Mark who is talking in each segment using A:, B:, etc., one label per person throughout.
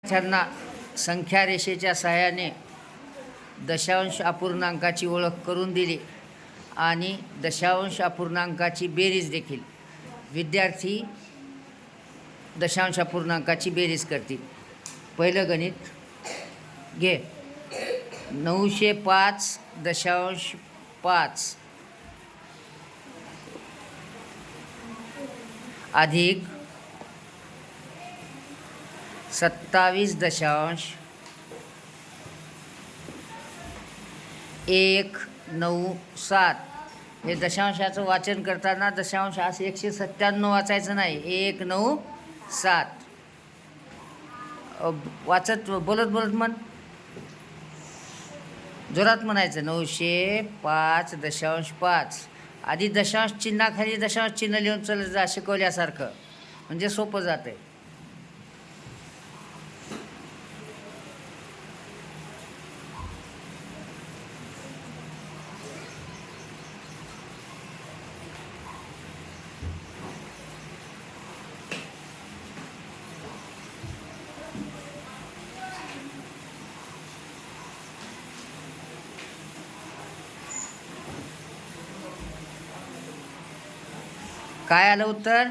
A: त्यांना संख्या रेषेच्या सहाय्याने दशांश अपूर्णांकाची ओळख करून दिली आणि दशांश अपूर्णांकाची बेरीज देखील. विद्यार्थी दशांश अपूर्णांकाची बेरीज करतील. पहिलं गणित घे. 905.5 अधिक 27.197. हे दशांशाचं वाचन करताना दशांश असं 197 वाचायचं नाही, 197 वाचत बोलत म्हण, जोरात म्हणायचं. 905.5 आधी दशांश चिन्हाखाली दशांश चिन्ह लिहून चलत जा, शिकवल्यासारखं, म्हणजे सोपं जातं आहे. काय आलं उत्तर?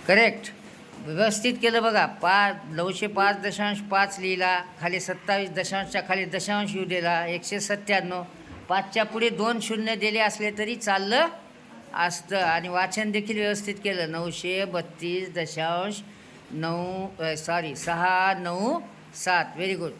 A: करेक्ट. व्यवस्थित केलं बघा. 905.5 लिहिला, खाली 27 दशांशच्या खाली दशांश येऊ दिला, 197. 5च्या पुढे 2 शून्य दिले असले तरी चाललं असतं. आणि वाचन देखील व्यवस्थित केलं. 932.697. Very good.